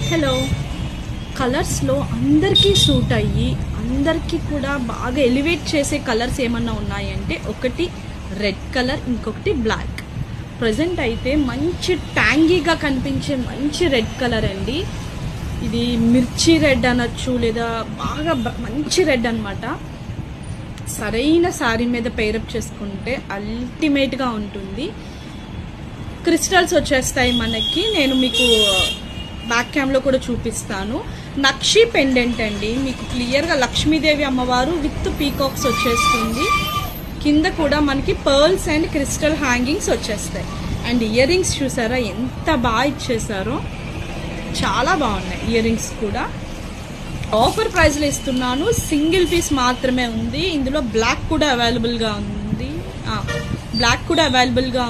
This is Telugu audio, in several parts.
హలో, కలర్స్లో అందరికీ సూట్ అయ్యి అందరికీ కూడా బాగా ఎలివేట్ చేసే కలర్స్ ఏమన్నా ఉన్నాయంటే ఒకటి రెడ్ కలర్, ఇంకొకటి బ్లాక్. ప్రజెంట్ అయితే మంచి ట్యాంగీగా కనిపించే మంచి రెడ్ కలర్ అండి. ఇది మిర్చి రెడ్ అనొచ్చు, లేదా బాగా మంచి రెడ్ అనమాట. సరైన శారీ మీద పేరప్ చేసుకుంటే అల్టిమేట్గా ఉంటుంది. క్రిస్టల్స్ వచ్చేస్తాయి మనకి. నేను మీకు బ్యాక్ క్యామ్లో కూడా చూపిస్తాను. నక్షి పెండెంట్ అండి, మీకు క్లియర్గా లక్ష్మీదేవి అమ్మవారు విత్ పీకాక్స్ వచ్చేస్తుంది. కింద కూడా మనకి పర్ల్స్ అండ్ క్రిస్టల్ హ్యాంగింగ్స్ వచ్చేస్తాయి. అండ్ ఇయర్ రింగ్స్ చూసారా ఎంత బాగా ఇచ్చేసారో, చాలా బాగున్నాయి ఇయర్ రింగ్స్ కూడా. ఆఫర్ ప్రైస్లో ఇస్తున్నాను, సింగిల్ పీస్ మాత్రమే ఉంది. ఇందులో బ్లాక్ కూడా అవైలబుల్గా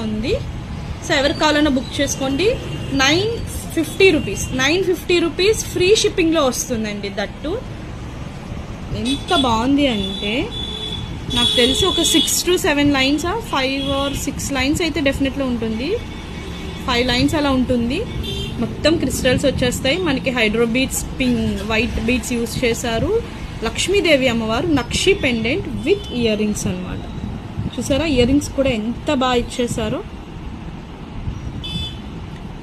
ఉంది. సో ఎవరు కావాలన్నా బుక్ చేసుకోండి. 950 రూపీస్ ఫ్రీ షిప్పింగ్లో వస్తుందండి. దట్టు ఎంత బాగుంది అంటే, నాకు తెలిసి ఒక 6 to 7 లైన్స్, 5 or 6 లైన్స్ అయితే డెఫినెట్గా ఉంటుంది. 5 లైన్స్ అలా ఉంటుంది. మొత్తం క్రిస్టల్స్ వచ్చేస్తాయి మనకి. Hydro beads, white beads use చేశారు. లక్ష్మీదేవి అమ్మవారు నక్షి పెండెంట్ విత్ ఇయర్ రింగ్స్ అనమాట. చూసారా ఇయర్ రింగ్స్ కూడా ఎంత బాగా ఇచ్చేసారో.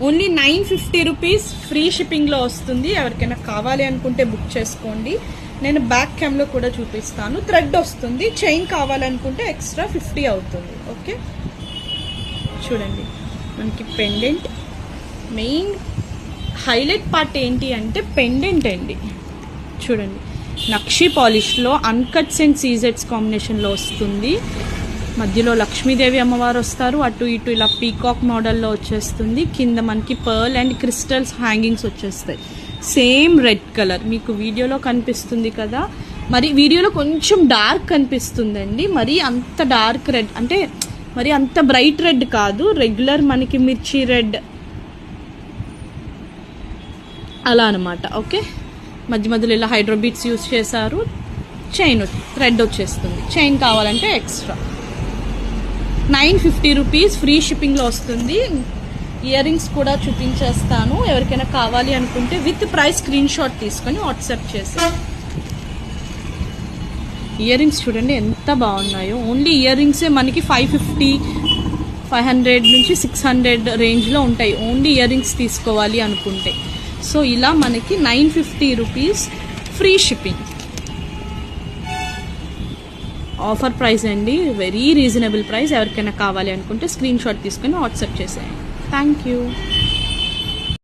ఓన్లీ 950 రూపీస్ ఫ్రీ షిప్పింగ్లో వస్తుంది. ఎవరికైనా కావాలి అనుకుంటే బుక్ చేసుకోండి. నేను బ్యాక్ క్యామ్లో కూడా చూపిస్తాను. థ్రెడ్ వస్తుంది. చైన్ కావాలనుకుంటే ఎక్స్ట్రా 50 అవుతుంది. ఓకే, చూడండి మనకి పెండెంట్. మెయిన్ హైలైట్ పార్ట్ ఏంటి అంటే పెండెంట్ అండి. చూడండి నక్షి పాలిష్లో అన్కట్స్ అండ్ సీజెట్స్ కాంబినేషన్లో వస్తుంది. మధ్యలో లక్ష్మీదేవి అమ్మవారు వస్తారు. అటు ఇటు ఇలా పీకాక్ మోడల్లో వచ్చేస్తుంది. కింద మనకి పర్ల్ అండ్ క్రిస్టల్స్ హ్యాంగింగ్స్ వచ్చేస్తాయి. సేమ్ రెడ్ కలర్ మీకు వీడియోలో కనిపిస్తుంది కదా. మరి వీడియోలో కొంచెం డార్క్ కనిపిస్తుందండి. మరి అంత డార్క్ రెడ్ అంటే మరి అంత బ్రైట్ రెడ్ కాదు. రెగ్యులర్ మనకి మిర్చి రెడ్ అలా అనమాట. ఓకే, మధ్య మధ్యలో ఇలా హైడ్రో బీడ్స్ యూజ్ చేశారు. చైన్ థ్రెడ్ వచ్చేస్తుంది. చైన్ కావాలంటే ఎక్స్ట్రా 950 రూపీస్ ఫ్రీ షిప్పింగ్లో వస్తుంది. ఇయర్ రింగ్స్ కూడా చూపించేస్తాను. ఎవరికైనా కావాలి అనుకుంటే విత్ ప్రైస్ స్క్రీన్ షాట్ తీసుకొని వాట్సాప్ చేసి. ఇయర్ రింగ్స్ చూడండి ఎంత బాగున్నాయో. ఓన్లీ ఇయర్ రింగ్సే మనకి 550, 500 నుంచి 600 రేంజ్లో ఉంటాయి ఓన్లీ ఇయర్ రింగ్స్ తీసుకోవాలి అనుకుంటే. సో ఇలా మనకి 950 rupees free shipping. Offer price అండి, వెరీ రీజనబుల్ ప్రైస్. ఎవరికైనా కావాలి అనుకుంటే స్క్రీన్ షాట్ తీసుకొని వాట్సాప్ చేసేయండి. Thank you.